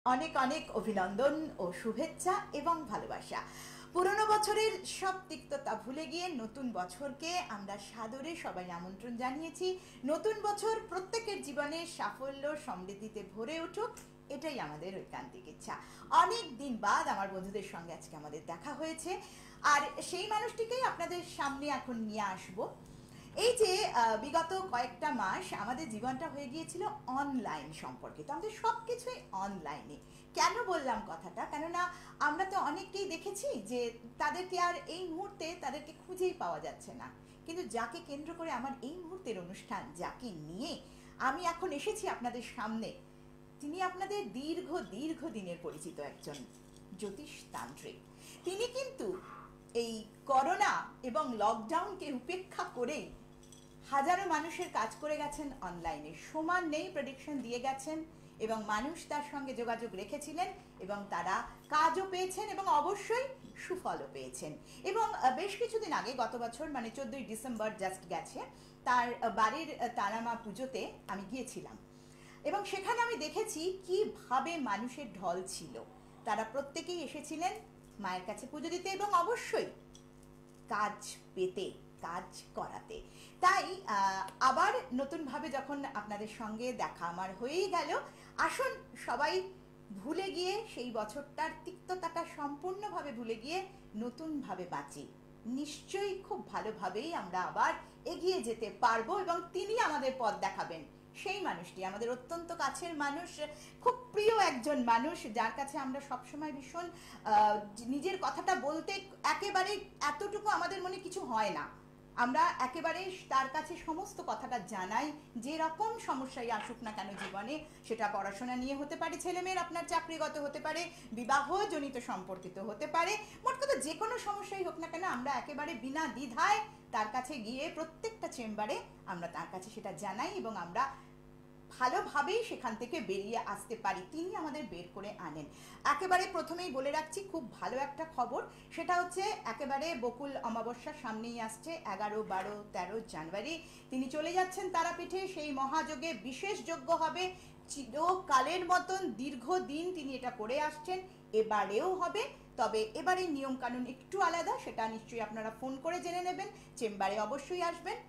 অনেক অনেক অভিনন্দন ও শুভেচ্ছা এবং ভালোবাসা। পুরনো বছরের সব তিক্ততা ভুলে গিয়ে নতুন বছরকে আমরা সাদরে সবাই আমন্ত্রণ জানিয়েছি। নতুন বছর প্রত্যেকের জীবনে সাফল্য সমৃদ্ধিতে ভরে উঠুক, এটাই আমাদের ঐকান্তিক ইচ্ছা। অনেক দিন বাদ আমার বন্ধুদের সঙ্গে আজকে আমাদের দেখা হয়েছে, আর সেই মানুষটিকেই আপনাদের সামনে এখন নিয়ে আসবো। এই যে বিগত কয়েকটা মাস আমাদের জীবনটা হয়ে গিয়েছিল অনলাইন সম্পর্কিত, আমাদের সব কিছুই অনলাইনে। কেন বললাম কথাটা? কেননা আমরা তো অনেককেই দেখেছি যে তাদেরকে আর এই মুহূর্তে তাদেরকে খুঁজেই পাওয়া যাচ্ছে না, কিন্তু যাকে কেন্দ্র করে আমার এই মুহূর্তের অনুষ্ঠান, যাকে নিয়ে আমি এখন এসেছি আপনাদের সামনে, তিনি আপনাদের দীর্ঘ দীর্ঘ দিনের পরিচিত একজন জ্যোতিষ তান্ত্রিক। তিনি কিন্তু এই করোনা এবং লকডাউনকে উপেক্ষা করেই হাজারো মানুষের কাজ করে গেছেন অনলাইনে, সমান নেই প্রেডিকশন দিয়ে গেছেন, এবং মানুষ তার সঙ্গে যোগাযোগ রেখেছিলেন এবং তারা কাজও পেয়েছেন এবং অবশ্যই সুফলও পেয়েছেন। এবং বেশ কিছুদিন আগে, গত বছর মানে 14ই ডিসেম্বর জাস্ট গেছে, তার বাড়ির তারামা পুজোতে আমি গিয়েছিলাম এবং সেখানে আমি দেখেছি কিভাবে মানুষের ঢল ছিল। তারা প্রত্যেকেই এসেছিলেন মায়ের কাছে পুজো দিতে এবং অবশ্যই কাজ পেতে, কাজ করাতে। তাই আবার নতুনভাবে যখন আপনাদের সঙ্গে দেখা আমার হয়েই গেল, আসুন সবাই ভুলে গিয়ে সেই বছরটার তিক্ততাটা সম্পূর্ণভাবে ভুলে গিয়ে নতুনভাবে বাঁচি। নিশ্চয়ই খুব ভালোভাবেই আমরা আবার এগিয়ে যেতে পারবো এবং তিনি আমাদের পথ দেখাবেন। সেই মানুষটি আমাদের অত্যন্ত কাছের মানুষ, খুব প্রিয় একজন মানুষ, যার কাছে আমরা সবসময় ভীষণ নিজের কথাটা বলতে একেবারে এতটুকু আমাদের মনে কিছু হয় না, আমরা একেবারে তার কাছে সমস্ত কথাটা জানাই। যে রকম সমস্যাই আসুক না কেন জীবনে, সেটা পড়াশোনা নিয়ে হতে পারে, ছেলেমেয়ের আপনার চাকরিগত হতে পারে, বিবাহজনিত সম্পর্কিত হতে পারে, মোট কথা যে কোনো সমস্যাই হোক না কেন, আমরা একেবারে বিনা দ্বিধায় তার কাছে গিয়ে প্রত্যেকটা চেম্বারে আমরা তার কাছে সেটা জানাই এবং আমরা ভালোভাবেই সেখান থেকে বেরিয়ে আসতে পারি। তিনি আমাদের বের করে আনেন। একেবারে প্রথমেই বলে রাখছি, খুব ভালো একটা খবর, সেটা হচ্ছে একেবারে বকুল অমাবস্যা সামনেই আসছে, 11, 12, 13 জানুয়ারি তিনি চলে যাচ্ছেন তারাপীঠে। সেই মহাযোগে বিশেষ যজ্ঞ হবে, চিরকালের মতন দীর্ঘদিন তিনি এটা করে আসছেন, এবারেও হবে। তবে এবারের নিয়মকানুন একটু আলাদা, সেটা নিশ্চয়ই আপনারা ফোন করে জেনে নেবেন। চেম্বারে অবশ্যই আসবেন,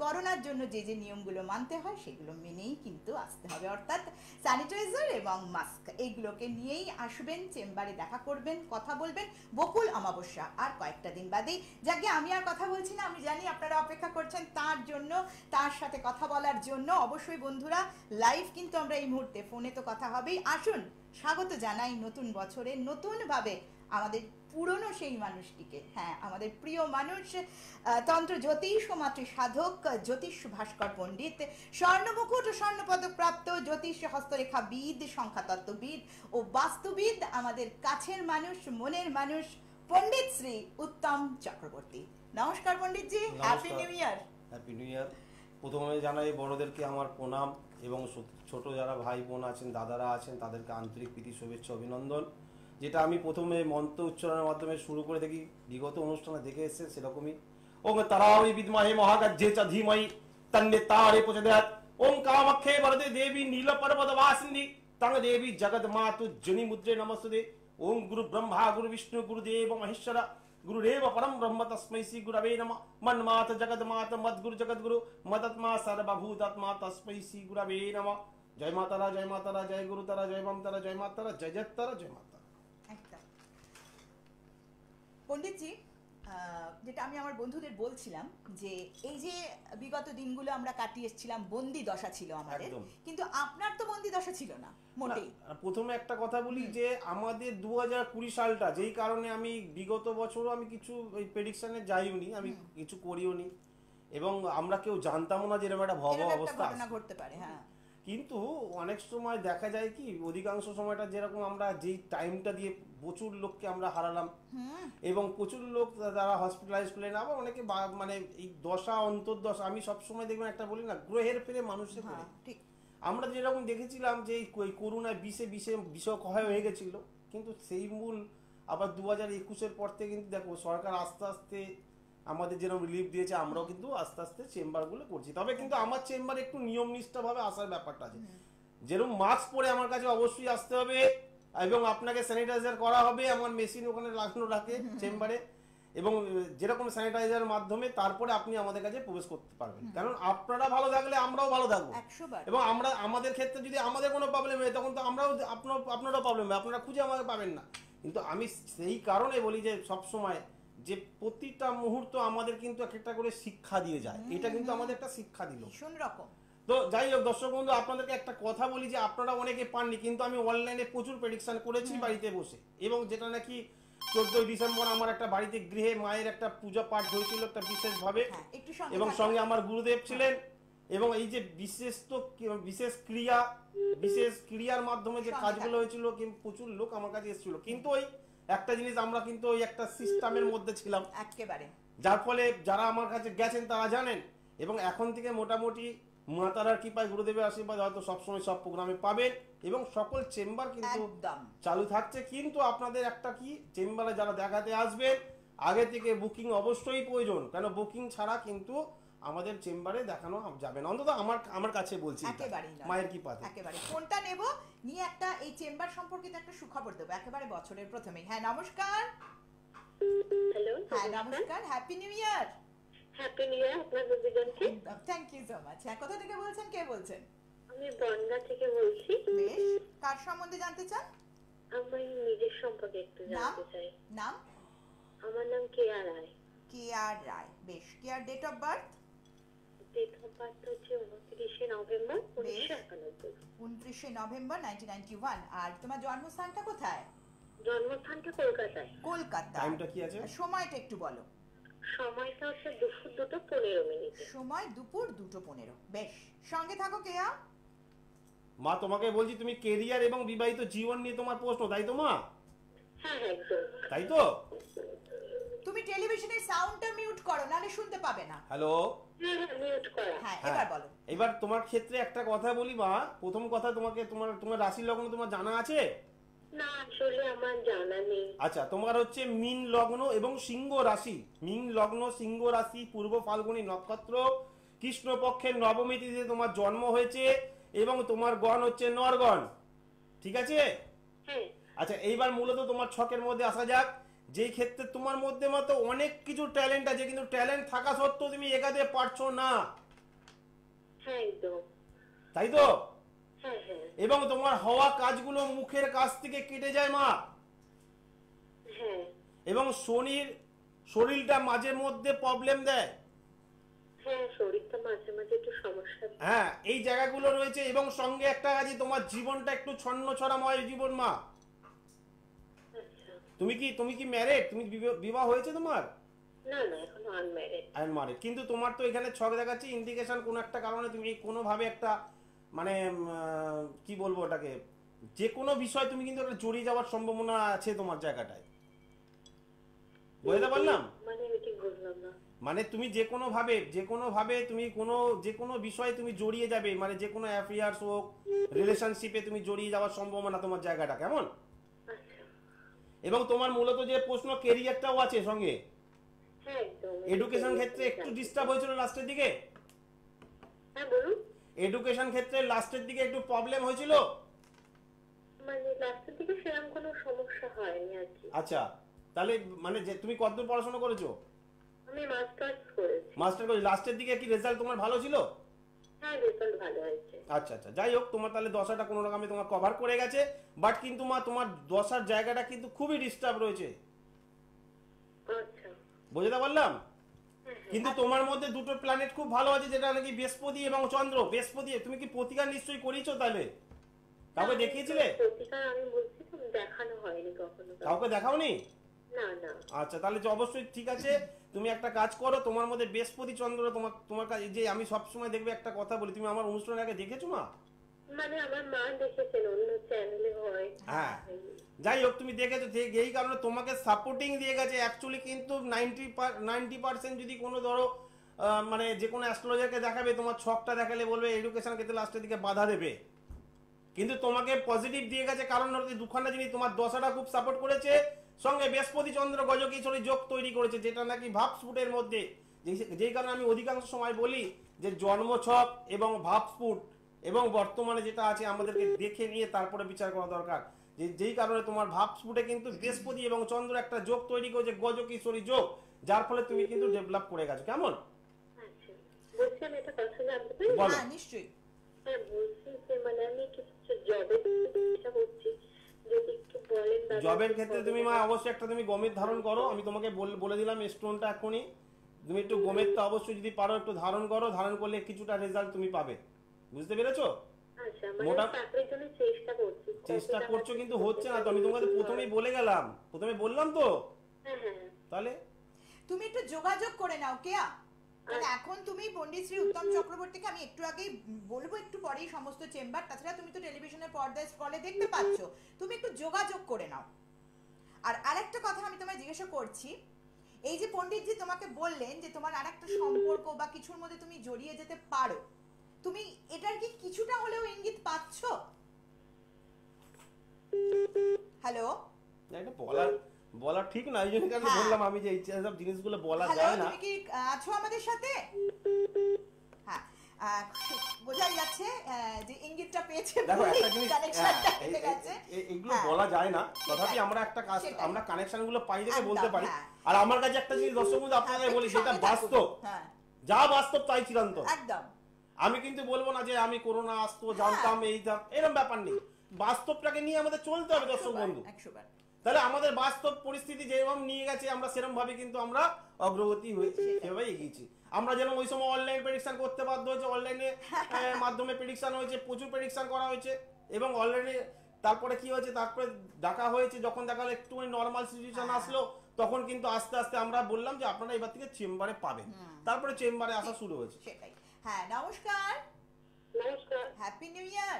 করোনার জন্য যে যে নিয়মগুলো মানতে হয় সেগুলো মেনেই কিন্তু আসতে হবে, অর্থাৎ স্যানিটাইজার এবং মাস্ক এইগুলোকে নিয়েই আসবেন, চেম্বারে দেখা করবেন, কথা বলবেন। বকুল অমাবস্যা আর কয়েকটা দিন বাদেই। যাকে আমি আর কথা বলছি না, আমি জানি আপনারা অপেক্ষা করছেন তার জন্য, তার সাথে কথা বলার জন্য। অবশ্যই বন্ধুরা, লাইভ কিন্তু আমরা এই মুহূর্তে, ফোনে তো কথা হবেই। আসুন স্বাগত জানাই নতুন বছরে নতুনভাবে আমাদের পুরনো সেই মানুষটিকে, হ্যাঁ আমাদের প্রিয় মানুষ, তন্ত্র জ্যোতিষ ও মাতৃ সাধক জ্যোতিষ ভাস্কর পণ্ডিত, স্বর্ণমুকুট ও স্বর্ণপদক প্রাপ্ত জ্যোতিষ হস্তরেখাবিদ, সংখ্যাতত্ত্ববিদ ও বাস্তুবিদ, আমাদের কাছের মানুষ, মনের মানুষ, পণ্ডিত শ্রী উত্তম চক্রবর্তী। নমস্কার Panditji, happy new year. Happy new ইয়ার। প্রথমে জানাই বড়দেরকে আমার প্রণাম এবং ছোট যারা ভাই বোন আছেন, দাদারা আছেন, তাদেরকে আন্তরিক প্রীতি, শুভেচ্ছা, অভিনন্দন। যেটা আমি প্রথমে মন্ত্র উচ্চারণের মাধ্যমে শুরু করে দেখি, বিগত অনুষ্ঠানে দেখে এসেছে সেরকমই। ওম তারাবি বিদ্মহে মহাগাজ্যে চ ধীমহি তন্নে তারে প্রচোদয়াৎ। ওম কামাখ্যে বরদে দেবী নীল পর্বত বাসিনী তং দেবী জগৎ মাতু জনি মুদ্রে নমস্তুতে। ওম গুরু ব্রহ্মা গুরু বিষ্ণু গুরুদেব মহেশ্বর गुरुरेव परम ब्रह्म तस्मै श्री गुरवे नमः। मन्मात जगन्मात मद्गुरु जगद्गुरु मदत्मा सर्वभूतात्मा तस्मै श्री गुरवे नमः। जय मातारा, जय मातारा, जय गुरुतारा, जय ममतारा, जय मातारा, जय जयतारा, जय मातारा। একদম পণ্ডিতজি, যেটা আমি আমার বন্ধুদের বলছিলাম যে এই যে বিগত দিনগুলো আমরা কাটিয়ে এসেছিলাম, বন্দি দশা ছিল আমাদের, কিন্তু আপনার তো বন্দি দশা ছিল না মোটেই। প্রথমে একটা কথা বলি যে আমাদের 2020 সালটা, যেই কারণে আমি বিগত বছরও আমি কিছু ওই প্রেডিকশনে যাইওনি, আমি কিছু করিও নি এবং আমরা কেউ জানতামও না যে এরকম একটা ভয়াবহ অবস্থা ঘটতে পারে। হ্যাঁ, কিন্তু অনেক সময় দেখা যায় কি, অধিকাংশ সময়টা যেরকম আমরা যেই টাইমটা দিয়ে প্রচুর লোককে আমরা হারালাম এবং প্রচুর লোক যারা হসপিটালাইজ করলেন, আবার অনেকে মানে এই দশা অন্তর্দশা, আমি সবসময় দেখবেন একটা বলি না, গ্রহের ফেরে মানুষের ফেরে। ঠিক, আমরা যেরকম দেখেছিলাম যে এই করোনায় বিষয় হয়ে গেছিল, কিন্তু সেই মূল আবার 2021-এর পর থেকে কিন্তু দেখো সরকার আস্তে আস্তে আমাদের যেরকম রিলিফ দিয়েছে, আমরাও কিন্তু আস্তে আস্তে চেম্বারগুলো করছি। তবে কিন্তু আমার চেম্বারে একটু নিয়ম নিষ্ঠাভাবে আসার ব্যাপারটা আছে। যেরকম মাস্ক পরে আমার কাছে অবশ্যই আসতে হবে এবং আপনাকে স্যানিটাইজার করা হবে, আমার মেশিন ওখানে লাগানো রাখে চেম্বারে, এবং যেরকম স্যানিটাইজারের মাধ্যমে তারপরে আপনি আমাদের কাছে প্রবেশ করতে পারবেন। কারণ আপনারা ভালো থাকলে আমরাও ভালো থাকবো, 100 বার। এবং আমরা আমাদের ক্ষেত্রে যদি আমাদের কোনো প্রবলেম হয় তখন তো আমরাও আপনারও প্রবলেম হয়, আপনারা খুঁজে আমাকে পাবেন না। কিন্তু আমি সেই কারণে বলি যে সব সময় যে প্রতিটা মুহূর্ত আমাদের কিন্তু একটা করে শিক্ষা দিয়ে যায়, এটা কিন্তু আমাদের একটা শিক্ষা দিল। ভীষণ রকম। তো যাই হোক দর্শক বন্ধু, আপনাদেরকে একটা কথা বলি যে আপনারা অনেকে পাননি, কিন্তু আমি অনলাইনে প্রচুর প্রেডিকশন করেছি বাড়িতে বসে, এবং যেটা নাকি 14ই ডিসেম্বর আমার একটা বাড়িতে গৃহে মায়ের একটা পূজা পাঠ হয়েছিল একটা বিশেষভাবে, হ্যাঁ, একটু সঙ্গে এবং থাকো। সঙ্গে আমার গুরুদেব ছিলেন, এবং এই যে বিশেষ ক্রিয়ার মাধ্যমে যে সঙ্গে কাজগুলো হয়েছিল, কিন্তু প্রচুর লোক আমার কাছে এসেছিল, কিন্তু ওই একটা জিনিস আমরা কিন্তু ওই একটা সিস্টেমের মধ্যে ছিলাম, একেবারে যার ফলে যারা আমার কাছে গেছেন তারা জানেন। এবং এখন থেকে মোটামুটি মা তারার কৃপায় গুরুদেবের আশীর্বাদ হয়তো সবসময় সব প্রোগ্রামে পাবেন, এবং সকল চেম্বার কিন্তু একদম চালু থাকছে। কিন্তু আপনাদের একটা কি, চেম্বারে যারা দেখাতে আসবেন আগে থেকে বুকিং অবশ্যই প্রয়োজন, কেন বুকিং ছাড়া কিন্তু আমাদের চেম্বারে দেখানো যাবে না, অন্তত আমার কাছে বলছি এটা, একেবারেই নয়। মায়ের কৃপাতে। একেবারে ফোনটা নেব, নিয়ে একটা এই চেম্বার সম্পর্কিত একটা সুখবর দেবো একেবারে বছরের প্রথমেই। হ্যাঁ নমস্কার। হ্যালো, হ্যাঁ নমস্কার, happy new year. Happy new year আপনাদের দুজনকে। Thank you so much. হ্যাঁ, কোথা থেকে বলছেন, কে বলছেন? আমি বনগা থেকে বলছি। বেশ, কার সম্বন্ধে জানতে চান? আমি নিজের সম্পর্কে একটু নাম? জানতে চাই। নাম? আমার নাম কেয়া রায়। কেয়ার রায়। বেশ, কেয়ার date of birth? Date of birth হচ্ছে 29শে নভেম্বর 1991। 29শে নভেম্বর 1991। আর তোমার জন্মস্থানটা কোথায়? জন্মস্থানটা কলকাতায়। কলকাতা। টাইমটা কি আছে? সময়টা একটু বলো। সময়টা হচ্ছে দুপুর 2:15 সময় দুপুর 2:15। বেশ, সঙ্গে থাকো কেয়া। মা তোমাকে বলছি, তুমি কেরিয়ার এবং বিবাহিত জীবন নিয়ে তোমার প্রশ্ন, তাই তো মা? হ্যাঁ হ্যাঁ একদম। তাই তো? তুমি টেলিভিশনের সাউন্ডটা মিউট করো, নাহলে শুনতে পাবে না। হ্যালো। হ্যাঁ হ্যাঁ মিউট করা। হ্যাঁ, হ্যাঁ, এবার বলো। এবার তোমার ক্ষেত্রে একটা কথা বলি মা, প্রথম কথা তোমাকে তোমার রাশি লগ্ন তোমার জানা আছে? না আসলে আমার জানা নেই। আচ্ছা, তোমার হচ্ছে মীন লগ্ন এবং সিংহ রাশি। মীন লগ্ন সিংহ রাশি, পূর্ব ফাল্গুনী নক্ষত্র, কৃষ্ণপক্ষের নবমী তিথিতে তোমার জন্ম হয়েছে, এবং তোমার গণ হচ্ছে নরগণ, ঠিক আছে? হ্যাঁ আচ্ছা, এইবার মূলত তোমার ছকের মধ্যে আসা যাক, যেই ক্ষেত্রে তোমার মধ্যে মতো অনেক কিছু ট্যালেন্ট আছে, কিন্তু ট্যালেন্ট থাকা সত্ত্বেও তুমি এগাতে পারছো না, হ্যাঁ একদম। তাই তো? হ্যাঁ হ্যাঁ এবং তোমার হওয়া কাজগুলো মুখের কাছ থেকে কেটে যায় মা, হ্যাঁ এবং শরীরটা মাঝে মধ্যে প্রবলেম দেয়। হ্যাঁ শরীরটা মাঝে মাঝে একটু সমস্যা। হ্যাঁ, এই জায়গাগুলো রয়েছে, এবং সঙ্গে একটা কাজে তোমার জীবনটা একটু ছন্ন ছড়াময় জীবন মা। আচ্ছা। তুমি কি ম্যারেড? তুমি বিবাহ হয়েছে তোমার? না না এখনো আনম্যারিড। আনম্যারেড, কিন্তু তোমার তো এখানে ছক দেখাচ্ছে ইন্ডিকেশন কোন একটা কারণে তুমি কোনোভাবে একটা মানে কি বলবো ওটাকে, যে কোনো বিষয় তুমি কিন্তু একটা জড়িয়ে যাওয়ার সম্ভাবনা আছে তোমার জায়গাটায়, বুঝতে পারলাম? মানে আমি ঠিক বুঝলাম না। মানে তুমি যে কোনো ভাবে তুমি যে কোনো বিষয়ে তুমি জড়িয়ে যাবে, মানে যে কোনো অ্যাফেয়ার্স হোক, রিলেশনশিপে তুমি জড়িয়ে যাওয়ার সম্ভাবনা তোমার জায়গাটা কেমন। আচ্ছা। এবং তোমার মূলত যে প্রশ্ন কেরিয়ারটাও আছে সঙ্গে, হ্যাঁ একদম। এডুকেশন ক্ষেত্রে একটু ডিস্টার্ব হয়েছিল লাস্টের দিকে, হ্যাঁ বলুন। এডুকেশন ক্ষেত্রে লাস্টের দিকে একটু প্রবলেম হয়েছিল। মানে লাস্টের দিকে সেরকম কোনো সমস্যা হয়নি আর কি। আচ্ছা, তাহলে মানে যে তুমি কতদূর পড়াশোনা করেছো? আমি মাস্টার্স করেছি। মাস্টার করেছো, লাস্টের দিকে কি রেজাল্ট তোমার ভালো ছিল? হ্যাঁ রেজাল্ট ভালো হয়েছে। আচ্ছা আচ্ছা, যাই হোক, তোমার তাহলে দশাটা কোনো রকমে তোমার কভার করে গেছে, বাট কিন্তু মা তোমার দশার জায়গাটা কিন্তু খুবই ডিস্টার্ব রয়েছে, আচ্ছা। বুঝতে পারলাম? কিন্তু তোমার মধ্যে দুটো প্ল্যানেট খুব ভালো আছে, যেটা নাকি বৃহস্পতি এবং চন্দ্র। বৃহস্পতি, তুমি কি প্রতিকার নিশ্চয়ই করিয়েছো? তাহলে কাউকে দেখিয়েছিলে? প্রতিকার আমি বলছি তো দেখানো হয়নি কখনো। কাউকে দেখাওনি? না না। আচ্ছা, তাহলে যে অবশ্যই ঠিক আছে, তুমি একটা কাজ করো, তোমার মধ্যে বৃহস্পতি চন্দ্র তোমার কাছে, যে আমি সবসময় দেখবে একটা কথা বলি, তুমি আমার অনুষ্ঠানের আগে দেখেছো মা? মানে আমার মা দেখেছেন অন্য চ্যানেলে হয়। হ্যাঁ, যাই হোক, তুমি দেখেছো, এই কারণে তোমাকে সাপোর্টিং দিয়ে গেছে অ্যাকচুয়ালি। কিন্তু 90% যদি কোনো ধরো মানে যে কোনো অ্যাস্ট্রোলজারকে দেখাবে, তোমার ছকটা দেখালে বলবে এডুকেশন ক্ষেত্রে লাস্টের দিকে বাধা দেবে, কিন্তু তোমাকে পজিটিভ দিয়ে গেছে, কারণ হচ্ছে দুখানা জিনিস, তোমার দশাটা খুব সাপোর্ট করেছে, সঙ্গে বৃহস্পতি চন্দ্র গজকেশ্বরী যোগ তৈরি করেছে, যেটা নাকি ভাবস্ফুটের মধ্যে, যেই কারণে আমি অধিকাংশ সময় বলি যে জন্মছক এবং ভাবস্ফুট এবং বর্তমানে যেটা আছে আমাদেরকে দেখে নিয়ে তারপরে বিচার করা দরকার। যেই কারণে তোমার ভাবস্ফুটে কিন্তু বৃহস্পতি এবং চন্দ্র একটা যোগ তৈরি করেছে, গজকিশোরী যোগ, যার ফলে তুমি কিন্তু ডেভেলপ করে গেছো। কেমন? আচ্ছা, বলছি আমি একটা কথা জানতে পারি? বলো। হ্যাঁ নিশ্চয়ই। হ্যাঁ, বলছি যে মানে আমি কিছু জবের চেষ্টা করছি, যদি একটু বলেন দাদা। জবের ক্ষেত্রে তুমি মা অবশ্যই একটা তুমি গমের ধারণ করো। আমি তোমাকে বলে দিলাম স্টোনটা এখনই, তুমি একটু গমেরটা অবশ্যই যদি পারো একটু ধারণ করো, ধারণ করলে কিছুটা রেজাল্ট তুমি পাবে। বুঝতে পেরেছো? আচ্ছা, মানে মোটা- চাকরির জন্য চেষ্টা করছি। চেষ্টা কতটা করছো কি কিন্তু করতে হচ্ছে না তো। পারি? আমি তোমাকে প্রথমেই বলে গেলাম, প্রথমে বললাম তো। হ্যাঁ হ্যাঁ হ্যাঁ। তাহলে তুমি একটু যোগাযোগ করে নাও কেয়া। কারণ এখন তুমি পণ্ডিত শ্রী উত্তম চক্রবর্তীকে আমি একটু আগেই বলবো, একটু পরেই সমস্ত চেম্বার, তাছাড়া তুমি তো টেলিভিশনের পর্দায় স্ক্রলে দেখতে পাচ্ছ, তুমি একটু যোগাযোগ করে নাও। আর আরেকটা কথা আমি তোমায় জিজ্ঞাসা করছি, এই যে পণ্ডিতজি তোমাকে বললেন যে তোমার আরেকটা সম্পর্ক বা কিছুর মধ্যে তুমি জড়িয়ে যেতে পারো, তুমি এটার কি কিছুটা হলেও ইঙ্গিত পাচ্ছ? হ্যালো? এটা বলা ঠিক না, এই জন্য আমি হ্যাঁ। বললাম আমি যে এই সব জিনিসগুলো বলা হ্যালো, যায় না। তুমি কি আছো আমাদের সাথে? হ্যাঁ, বোঝাই যাচ্ছে যে ইঙ্গিতটা পেয়েছে, দেখো একটা জিনিস, কানেকশনটা এসে গেছে। এগুলো হ্যাঁ। বলা যায় না, তথাপি সেটাই। আমরা একটা কাজ, সেটাই। আমরা কানেকশন গুলো পাই দেখে একদম, বলতে পারি। হ্যাঁ। আর আমার কাছে একটা জিনিস দর্শক বন্ধু আপনাদের হ্যাঁ, বলি, একটু যেটা সঙ্গে থাকুন। বাস্তব, হ্যাঁ, যা বাস্তব তাই চিরন্তন। একদম। আমি কিন্তু বলবো না যে আমি করোনা আসতো জানতাম এরকম ব্যাপার নেই। বাস্তবটাকে নিয়ে আমাদের চলতে হবে দর্শক 100 বার, বন্ধু। 100 বার। তাহলে আমাদের বাস্তব পরিস্থিতি যেরকম নিয়ে গেছে, আমরা সেরকম ভাবে কিন্তু আমরা অগ্রগতি হয়েছি, সেভাবে এগিয়েছি। আমরা যেরকম ওই সময় অনলাইন প্রেডিকশন করতে বাধ্য হয়েছে, অনলাইনে মাধ্যমে প্রেডিকশন হয়েছে, প্রচুর প্রেডিকশন করা হয়েছে, এবং অনলাইনে তারপরে কি হয়েছে, তারপরে ডাকা হয়েছে, যখন দেখা গেল একটুখানি নর্মাল সিচুয়েশন আসলো, তখন কিন্তু আস্তে আস্তে আমরা বললাম যে আপনারা এবার থেকে চেম্বারে পাবেন। তারপরে চেম্বারে আসা শুরু হয়েছে। সেটাই। হ্যাঁ, নমস্কার, নমস্কার, হ্যাপি নিউ ইয়ার।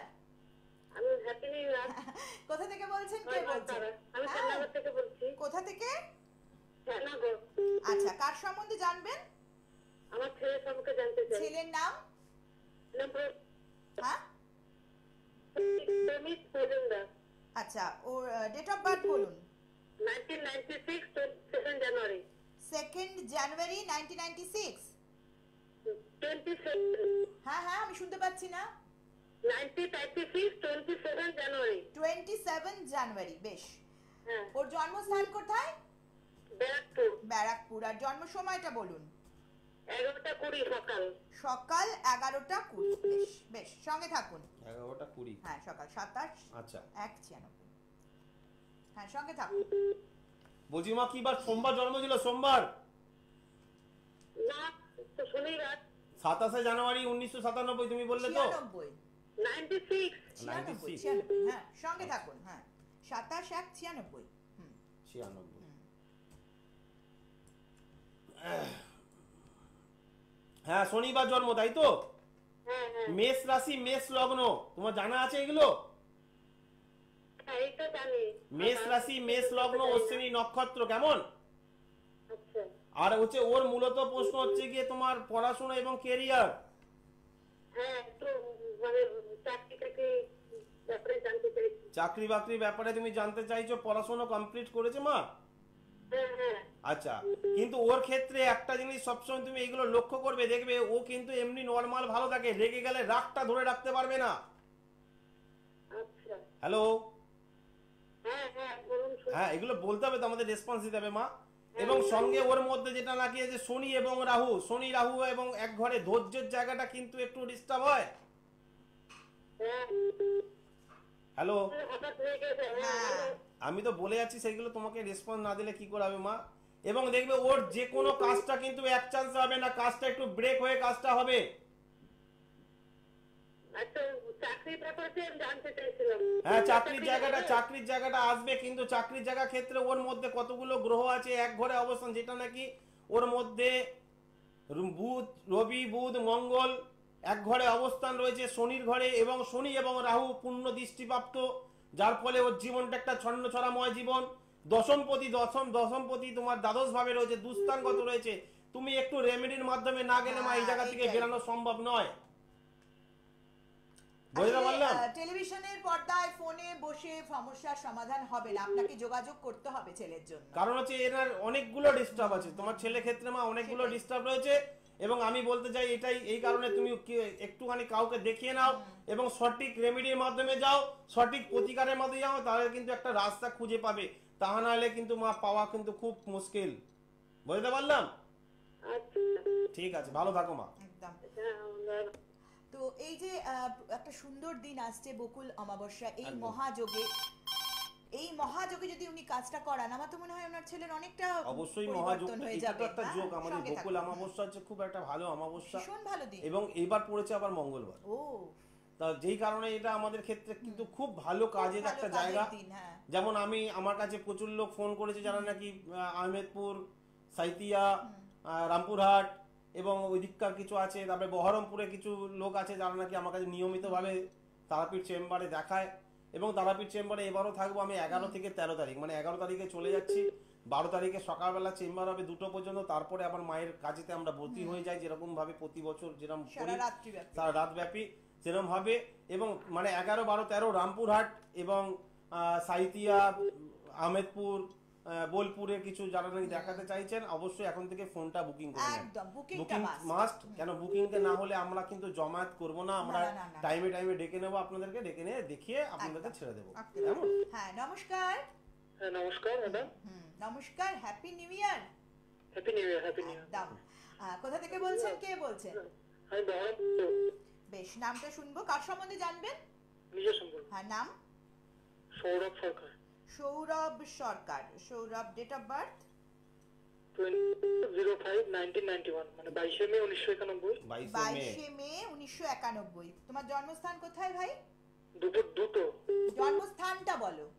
আমি হ্যাপি নিউ ইয়ার। কোথা থেকে বলছেন, কে বলছেন? আমি হ্যাঁ, শ্যামনগর থেকে বলছি। কোথা থেকে? শ্যামনগর। আচ্ছা, কার সম্বন্ধে জানবেন? আমার ছেলের সম্পর্কে জানতে চাই। ছেলের নাম? নম্বর হ্যাঁ, প্রেমিক মজুমদার। আচ্ছা, ওর ডেট অফ বার্থ বলুন। 1996, 27 জানুয়ারি। 2nd জানুয়ারি 1996। 27, হ্যাঁ হ্যাঁ, আমি শুনতে পাচ্ছি না। 1996, 27 জানুয়ারি। 27 জানুয়ারি, বেশ। হ্যাঁ, ওর জন্মস্থান কোথায়? ব্যারাকপুর। ব্যারাকপুর। আর জন্ম সময়টা বলুন। 11:20 সকাল। সকাল 11:20। বেশ বেশ, সঙ্গে থাকুন। 11:20। হ্যাঁ, সকাল 27 আচ্ছা, 196। হ্যাঁ, সঙ্গে থাকুন। বলছি মা, কি বার? সোমবার জন্ম ছিল, সোমবার। না, তো শনিবার। 27 জানুয়ারি 1997 তুমি বললে তো? 96। 96। 96, 96। 96। হ্যাঁ, সঙ্গে থাকুন। হ্যাঁ, 27/1/96। হুম। 96। হ্যাঁ, শনিবার জন্ম, তাই তো? হ্যাঁ হ্যাঁ, মেষ রাশি, মেষ লগ্ন, তোমার জানা আছে এগুলো? হ্যাঁ, এই তো জানি। মেষ রাশি, মেষ লগ্ন, অশ্বিনী নক্ষত্র, কেমন? আচ্ছা, আর হচ্ছে ওর মূলত প্রশ্ন হচ্ছে গিয়ে তোমার পড়াশোনা এবং কেরিয়ার। হ্যাঁ, একটু মানে চাকরি টাকরি ব্যাপারে জানতে চাইছি। চাকরি বাকরির ব্যাপারে তুমি জানতে চাইছো? পড়াশোনা কমপ্লিট করেছে মা? হ্যাঁ হ্যাঁ, আচ্ছা, কিন্তু ওর ক্ষেত্রে একটা জিনিস সবসময় তুমি এগুলো লক্ষ্য করবে, দেখবে ও কিন্তু এমনি নর্মাল ভালো থাকে, রেগে গেলে রাগটা ধরে রাখতে পারবে না। আচ্ছা। হ্যালো? হ্যাঁ হ্যাঁ, বলুন শুনি। হ্যাঁ, এগুলো বলতে হবে তো, আমাদের রেসপন্স দিতে হবে মা। এবং সঙ্গে ওর মধ্যে যেটা নাকি যে শনি এবং রাহু, শনি রাহু এবং এক ঘরে ধৈর্যের জায়গাটা কিন্তু একটু ডিস্টার্ব হয়। হ্যাঁ, হ্যালো? হঠাৎ হয়ে গেছে। হ্যাঁ, হ্যাঁ। আমি তো বলে যাচ্ছি, সেইগুলো তোমাকে রেসপন্স না দিলে কি করে হবে মা? এবং দেখবে ওর যে কোনো কাজটা কিন্তু এক চান্স হবে না, কাজটা একটু ব্রেক হয়ে কাজটা হবে। আচ্ছা, চাকরির ব্যাপারে জানতে চাইছিলাম। হ্যাঁ, চাকরির জায়গাটা আসবে, কিন্তু চাকরির জায়গা ক্ষেত্রে ওর মধ্যে কতগুলো গ্রহ আছে এক ঘরে অবস্থান, যেটা নাকি ওর মধ্যে বুধ, রবি, বুধ, মঙ্গল এক ঘরে অবস্থান রয়েছে শনির ঘরে, এবং শনি এবং রাহু পূর্ণ দৃষ্টিপ্রাপ্ত, যার ফলে ওর জীবনটা একটা ছন্নছাড়াময় জীবন। দশমপতি তোমার দ্বাদশ ভাবে রয়েছে, দুস্থানগত রয়েছে। তুমি একটু রেমেডির মাধ্যমে না গেলে মা এই জায়গা থেকে এইটাই। বেরানো সম্ভব নয়। বুঝতে পারলাম? টেলিভিশনের পর্দায় ফোনে বসে সমস্যার সমাধান হবে না, আপনাকে যোগাযোগ করতে হবে ছেলের জন্য। কারণ হচ্ছে এনার অনেকগুলো ডিস্টার্ব আছে, তোমার ছেলে ক্ষেত্রে মা অনেকগুলো সেটাই। ডিস্টার্ব রয়েছে, এবং আমি বলতে চাই এটাই, এই কারণে তুমি একটুখানি কাউকে দেখিয়ে নাও এবং সঠিক রেমেডির মাধ্যমে যাও, সঠিক প্রতিকারের মাধ্যমে যাও, তাহলে কিন্তু একটা রাস্তা খুঁজে পাবে। তা না হলে কিন্তু মা পাওয়া কিন্তু খুব মুশকিল। বুঝতে পারলাম? আচ্ছা। ঠিক আছে, ভালো থাকো মা। একদম। হ্যাঁ, আমরা- তো এই যে একটা সুন্দর দিন আসছে বকুল অমাবস্যা, এই একদম। মহাযোগে যদি উনি কাজটা করান, আমার তো মনে হয় ওনার ছেলের অনেকটা অবশ্যই পরিবর্তন মহাযোগ, হয়ে এটা তো যাবে। একটা হ্যাঁ, যোগ। আমাদের সঙ্গে বকুল থাকুন। অমাবস্যা হচ্ছে খুব একটা ভালো অমাবস্যা, ভীষণ ভালো দিন। এবং এবার পড়েছে আবার মঙ্গলবার। ও, তা যেই কারণে এটা আমাদের ক্ষেত্রে কিন্তু খুব ভালো কাজের ভালো একটা কাজের জায়গা। দিন, হ্যাঁ। যেমন আমার কাছে প্রচুর লোক ফোন করেছে যারা নাকি আহমেদপুর, সাইতিয়া, রামপুরহাট এবং ওই দিককার কিছু আছে, তারপরে বহরমপুরে কিছু লোক আছে যারা নাকি আমার কাছে নিয়মিতভাবে তারাপীঠ চেম্বারে দেখায়। এবং তারাপীঠ চেম্বারে এবারও থাকবো আমি 11 থেকে 13 তারিখ, মানে 11 তারিখে চলে যাচ্ছি, 12 তারিখে সকালবেলা চেম্বার হবে 2টো পর্যন্ত, তারপরে আবার মায়ের কাজেতে আমরা ভর্তি হয়ে যাই, যেরকম ভাবে প্রতি বছর যেরকম করি সারা রাত্রি ব্যাপী। সারা রাত ব্যাপী সেরকম ভাবে। এবং মানে 11, 12, 13 রামপুরহাট এবং সাইতিয়া, আহমেদপুর, বোলপুরে কিছু যারা নাকি দেখাতে চাইছেন, অবশ্যই এখন থেকে ফোনটা বুকিং করে নেন। একদম, বুকিংটা বুকিং must। মাস্ট। কেন বুকিংটা না হলে আমরা কিন্তু জমায়েত করব না, আমরা না, না, না। টাইমে ডেকে নেবো আপনাদেরকে, ডেকে নিয়ে দেখিয়ে আপনাদেরকে একদম। ছেড়ে দেবো। একদম। কেমন? হ্যাঁ, নমস্কার। হ্যাঁ, নমস্কার ম্যাডাম। নমস্কার, happy new year. Happy new year, happy new ইয়ার। একদম। কোথা থেকে বলছেন, কে বলছেন? আমি বহরমপুর। বেশ, নামটা শুনবো। কার সম্বন্ধে জানবেন? নিজের সম্পর্কে। হ্যাঁ, নাম? Sourav Sarkar. Sourav Sarkar. Sourav, date of birth? 20/5/1991, মানে 22শে মে 1991। 22শে মে। 22শে মে 1991। তোমার জন্মস্থান কোথায় ভাই? দুটো। জন্মস্থানটা বলো।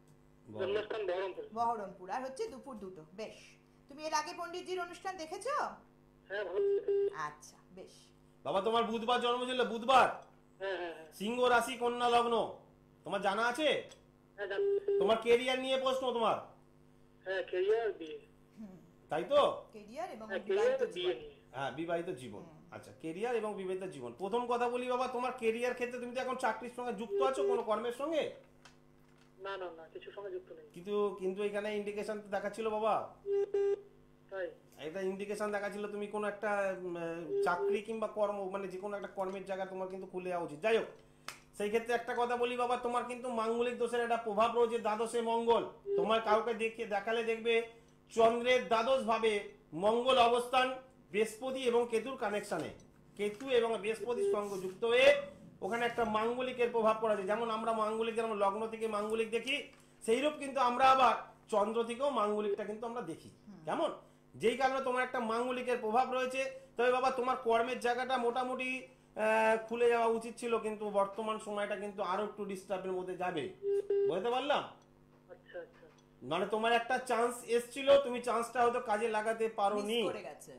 জন্মস্থান বহরমপুর। বহরমপুর। আর হচ্ছে দুপুর দুটো। বেশ। তুমি এর আগে পণ্ডিতজির অনুষ্ঠান দেখেছো? হ্যাঁ, ভালো। আচ্ছা, বেশ। বাবা তোমার বুধবার জন্ম ছিল, বুধবার, হ্যাঁ হ্যাঁ হ্যাঁ সিংহ রাশি, কন্যা লগ্ন, তোমার জানা আছে? হ্যাঁ, জানি। তোমার কেরিয়ার নিয়ে প্রশ্ন তোমার, হ্যাঁ, ক্যারিয়ার বিয়ে। তাই তো? কেরিয়ার এবং হ্যাঁ, বিবাহিত ক্যারিয়ার বিয়ে জীবন। নিয়ে। হ্যাঁ, বিবাহিত জীবন। আচ্ছা, কেরিয়ার এবং বিবাহিত জীবন। প্রথম কথা বলি বাবা, তোমার কেরিয়ার ক্ষেত্রে তুমি তো এখন চাকরির সঙ্গে যুক্ত আছো, কোনো কর্মের সঙ্গে? না না না, কিছু সঙ্গে যুক্ত নেই। কিন্তু কিন্তু এখানে ইন্ডিকেশন তো দেখাচ্ছিল বাবা, তাই? একটা ইন্ডিকেশন দেখাচ্ছিল তুমি কোনো একটা চাকরি কিংবা কর্ম, মানে যে কোনো একটা কর্মের জায়গা তোমার কিন্তু খুলে যাওয়া উচিত। যাই হোক, সেই ক্ষেত্রে একটা কথা বলি বাবা, তোমার কিন্তু মাঙ্গলিক দোষের একটা প্রভাব রয়েছে, দ্বাদশে মঙ্গল। তোমার কাউকে দেখালে দেখবে চন্দ্রের দ্বাদশ ভাবে মঙ্গল অবস্থান, বৃহস্পতি এবং কেতুর কানেকশনে, কেতু এবং বৃহস্পতির সঙ্গে যুক্ত হয়ে ওখানে একটা মাঙ্গলিকের প্রভাব পড়েছে। যেমন আমরা মাঙ্গলিক, যেমন লগ্ন থেকে মাঙ্গলিক দেখি, সেইরূপ কিন্তু আমরা আবার চন্দ্র থেকেও মাঙ্গলিকটা কিন্তু আমরা দেখি। কেমন? যেই কারণে তোমার একটা মাঙ্গলিকের প্রভাব রয়েছে। তবে বাবা তোমার কর্মের জায়গাটা মোটামুটি খুলে যাওয়া উচিত ছিল, কিন্তু বর্তমান সময়টা কিন্তু আরো একটু ডিস্টার্বের মধ্যে যাবে। বুঝতে পারলাম? আচ্ছা আচ্ছা। মানে তোমার একটা চান্স এসছিল, তুমি চান্সটা হয়তো কাজে লাগাতে পারোনি। মিস করে গেছে।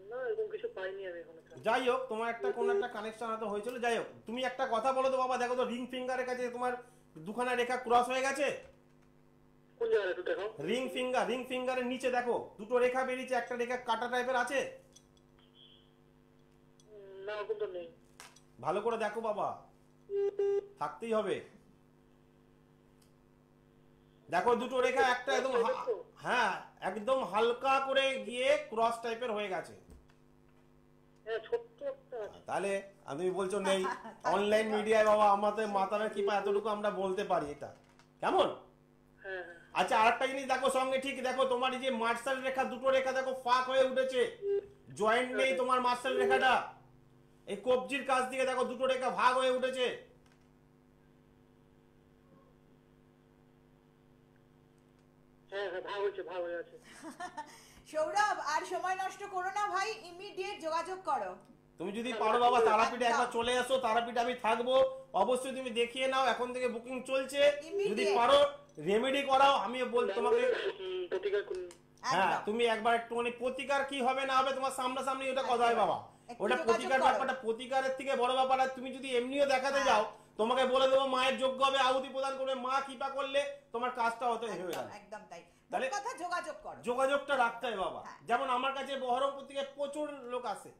না, এরকম কিছু পাইনি আমি এখনো। যাই হোক, তোমার একটা কোন একটা কানেকশন হয়তো হয়েছিল। যাই হোক, তুমি একটা কথা বলো তো বাবা, দেখো তো রিং ফিঙ্গারের কাছে তোমার দুখানা রেখা ক্রস হয়ে গেছে। কোন জায়গায় একটু দেখো। রিং ফিঙ্গারের নিচে দেখো দুটো রেখা বেরিয়েছে, একটা রেখা কাটা টাইপের আছে। না, ওরকম তো নেই। ভালো করে দেখো বাবা, থাকতেই হবে। দেখো দুটো রেখা, একটা একদম হ্যাঁ একদম হালকা করে গিয়ে ক্রস টাইপের হয়ে গেছে। হ্যাঁ, ছোট্ট একটা আছে। তাহলে আমি বলছো নেই, অনলাইন মিডিয়ায় বাবা আমাদের মাতাবের কৃপা এতটুকু আমরা বলতে পারি। এটা কেমন? হ্যাঁ হ্যাঁ। আচ্ছা, আরেকটা জিনিস দেখো সঙ্গে, ঠিক দেখো তোমার এই যে মার্শাল রেখা, দুটো রেখা দেখো ফাঁক হয়ে উঠেছে, জয়েন্ট নেই তোমার মার্শাল রেখাটা। এই কবজির কাছ থেকে দেখো দুটো রেখা ভাগ হয়ে উঠেছে। হ্যাঁ হ্যাঁ, ভাগ হয়ে আছে। সৌরভ, আর সময় নষ্ট করো না ভাই, ইমিডিয়েট যোগাযোগ করো। তুমি যদি পারো বাবা তারাপীঠে একবার চলে আসো, তারাপীঠে আমি থাকবো, অবশ্যই তুমি দেখিয়ে নাও, এখন থেকে বুকিং চলছে। যদি পারো রেমেডি করাও, আমি তোমাকে প্রতিকার করুন। হ্যাঁ, একদম। তুমি একবার একটুখানি প্রতিকার কি হবে না হবে তোমার সামনাসামনি ওটা কথা হয় বাবা। একটু ওটা যোগাযোগ প্রতিকার করো। ব্যাপারটা, প্রতিকারের থেকে বড় ব্যাপার। আর তুমি যদি এমনিও দেখাতে যাও, তোমাকে বলে দেবো মায়ের যোগ্য হবে, আহুতি প্রদান করবে, মা কৃপা করলে তোমার কাজটা হতে হয়ে একদম, গেল। একদম তাই। তাহলে- কথা যোগাযোগ করো। যোগাযোগটা রাখতে হয় বাবা। হ্যাঁ। যেমন আমার কাছে বহরমপুর থেকে প্রচুর লোক আসে,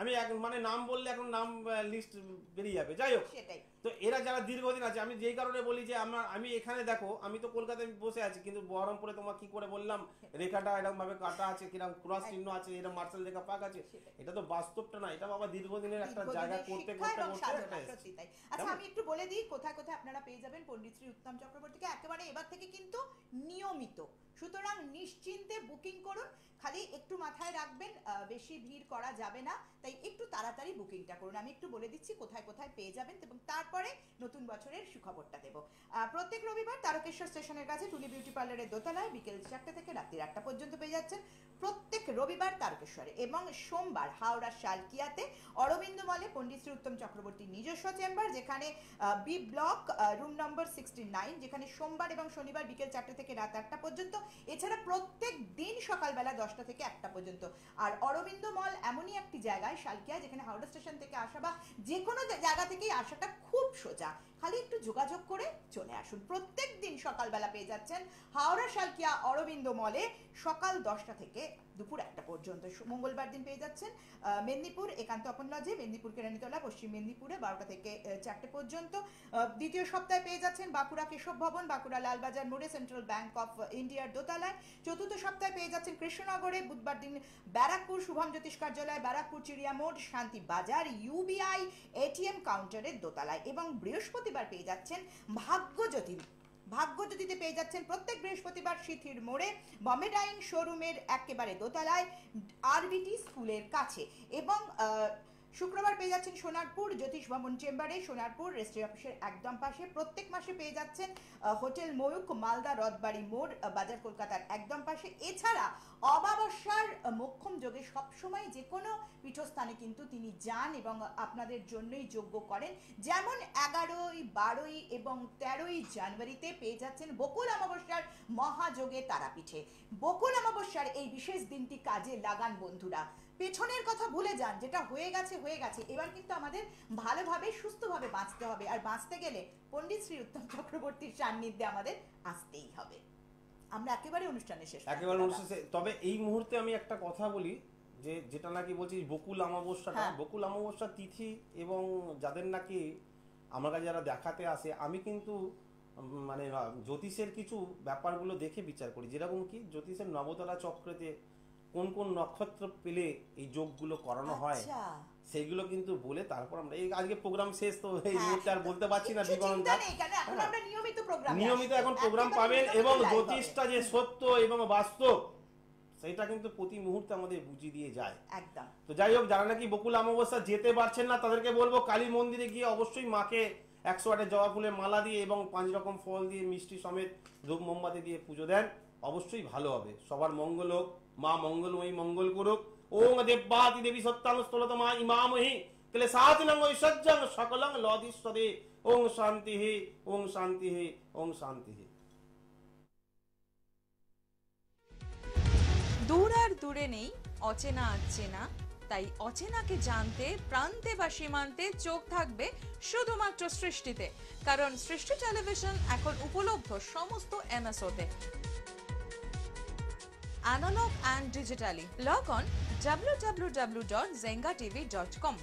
আমি মানে নাম বললে এখন নাম লিস্ট বেরিয়ে যাবে, যাই হোক। সেটাই। তো এরা যারা দীর্ঘদিন আছে, আমি যেই কারণে বলি যে আমি এখানে দেখো, আমি তো কলকাতায় বসে আছি, কিন্তু বহরমপুরে তোমার কি করে বললাম রেখাটা এরকম ভাবে কাটা আছে, কিরকম ক্রস চিহ্ন আছে, এরকম মার্শাল রেখা পাক আছে, এটা তো বাস্তবটা না, এটা বাবা দীর্ঘদিনের একটা জায়গা করতে করতে সত্যি তাই। আচ্ছা আমি একটু বলে দিই কোথায় কোথায় আপনারা পেয়ে যাবেন পণ্ডিত শ্রী উত্তম চক্রবর্তীকে একেবারে এবার থেকে কিন্তু নিয়মিত, সুতরাং নিশ্চিন্তে বুকিং করুন। খালি একটু মাথায় রাখবেন বেশি ভিড় করা যাবে না, তাই একটু তাড়াতাড়ি বুকিংটা করুন। আমি একটু বলে দিচ্ছি কোথায় কোথায় পেয়ে যাবেন এবং তারপরে নতুন বছরের সুখবরটা দেব। প্রত্যেক রবিবার তারকেশ্বর স্টেশনের কাছে টুলি বিউটি পার্লারের দোতলায় বিকেল 4টা থেকে রাত্রি 8টা পর্যন্ত পেয়ে যাচ্ছেন প্রত্যেক রবিবার তারকেশ্বরে, এবং সোমবার হাওড়া শালকিয়াতে অরবিন্দ মলে পণ্ডিত শ্রী উত্তম চক্রবর্তীর নিজস্ব চেম্বার, যেখানে বি ব্লক রুম নম্বর 69, যেখানে সোমবার এবং শনিবার বিকেল 4টে থেকে রাত 8টা পর্যন্ত, এছাড়া প্রত্যেক দিন সকালবেলা 10টা থেকে 1টা পর্যন্ত। আর অরবিন্দ মল এমনই একটি জায়গায় শালকিয়া, যেখানে হাওড়া স্টেশন থেকে আসা বা যে কোনো জায়গা থেকেই আসাটা খুব সোজা, খালি একটু যোগাযোগ করে চলে আসুন। প্রত্যেক দিন সকালবেলা পেয়ে যাচ্ছেন হাওড়া শালকিয়া অরবিন্দ মলে সকাল 10টা থেকে দুপুর 1টা পর্যন্ত। মঙ্গলবার দিন পেয়ে যাচ্ছেন মেদিনীপুর একান্ত অপন লজে, মেদিনীপুর কেরানীতলা পশ্চিম মেদিনীপুরে 12টা থেকে 4টে পর্যন্ত। দ্বিতীয় সপ্তাহে পেয়ে যাচ্ছেন বাঁকুড়া কেশব ভবন, বাঁকুড়া লালবাজার মোড়ে সেন্ট্রাল ব্যাংক অফ ইন্ডিয়ার দোতলায়। চতুর্থ সপ্তাহে পেয়ে যাচ্ছেন কৃষ্ণনগরে, বুধবার দিন ব্যারাকপুর শুভম জ্যোতিষ কার্যালয়, ব্যারাকপুর চিড়িয়া মোড়, শান্তি বাজার ইউবিআই এটিএম কাউন্টারের দোতলায়। এবং বৃহস্পতিবার পেয়ে যাচ্ছেন ভাগ্যজ্যোতিতে পেয়ে যাচ্ছেন প্রত্যেক বৃহস্পতিবার সিথির মোড়ে, বম্বে ডাইং শোরুমের একেবারে দোতলায় আরবিটি স্কুলের কাছে। এবং শুক্রবার পেয়ে যাচ্ছেন সোনারপুর জ্যোতিষ ভবন চেম্বারে, সোনারপুর রেজিস্ট্রি অফিসের একদম পাশে। প্রত্যেক মাসে পেয়ে যাচ্ছেন হোটেল ময়ূক মালদা রথবাড়ি মোড় বাজার কলকাতার একদম পাশে। এছাড়া অমাবস্যার মোক্ষম যোগে সবসময় যে কোনো পীঠস্থানে কিন্তু তিনি যান এবং আপনাদের জন্যই যজ্ঞ করেন। যেমন 11, 12 এবং 13ই জানুয়ারিতে পেয়ে যাচ্ছেন বকুল অমাবস্যার মহাযোগে তারাপীঠে। বকুল অমাবস্যার এই বিশেষ দিনটি কাজে লাগান বন্ধুরা, পেছনের কথা ভুলে যান, যেটা হয়ে গেছে হয়ে গেছে, এবার কিন্তু আমাদের ভালোভাবে সুস্থভাবে বাঁচতে হবে, আর বাঁচতে গেলে পণ্ডিত শ্রী উত্তম চক্রবর্তীর সান্নিধ্যে আমাদের আসতেই হবে। আমরা একেবারে অনুষ্ঠানে শেষ, তবে এই মুহূর্তে আমি একটা কথা বলি, যে যেটা নাকি বলছি বকুল অমাবস্যাটা, বকুল অমাবস্যা তিথি এবং যাদের নাকি আমার কাছে যারা দেখাতে আসে, আমি কিন্তু মানে জ্যোতিষের কিছু ব্যাপারগুলো দেখে বিচার করি, যেরকম কি জ্যোতিষের নবতারা চক্রেতে কোন কোন নক্ষত্র পেলে এই যোগগুলো করানো হয় সেইগুলো কিন্তু বলে তারপর আমরা এই আজকে প্রোগ্রাম শেষ, তো এই মুহূর্তে আর বলতে পারছি না বিবরণটা। নিয়মিত এখন প্রোগ্রাম পাবেন, এবং জ্যোতিষটা যে সত্য এবং বাস্তব সেটা কিন্তু প্রতি মুহূর্তে আমাদের বুঝিয়ে দিয়ে যায় একদম। তো যাই হোক, যারা নাকি বকুল অমাবস্যা যেতে পারছেন না তাদেরকে বলবো কালী মন্দিরে গিয়ে অবশ্যই মাকে 108 জবা ফুলের মালা দিয়ে এবং 5 রকম ফল দিয়ে মিষ্টি সমেত ধূপ মোমবাতি দিয়ে পুজো দেন, অবশ্যই ভালো হবে। সবার মঙ্গল হোক, মা মঙ্গলময়ী মঙ্গল করুক। ওং দেব্যাতি দেবী সত্যাং স্থলতমা ইমামহি ক্লেশাতিনং ঐশ্বর্যং সকলং লদিষ্যদে। ওং শান্তিহি ওং শান্তিহি ওং শান্তিহি। দূর আর দূরে নেই অচেনা আচেনা, তাই অচেনাকে জানতে প্রান্তে বা সীমান্তে চোখ থাকবে শুধুমাত্র সৃষ্টিতে, কারণ সৃষ্টি টেলিভিশন এখন উপলব্ধ সমস্ত MSO-তে, analog and digitally. Log on www.zengatv.com.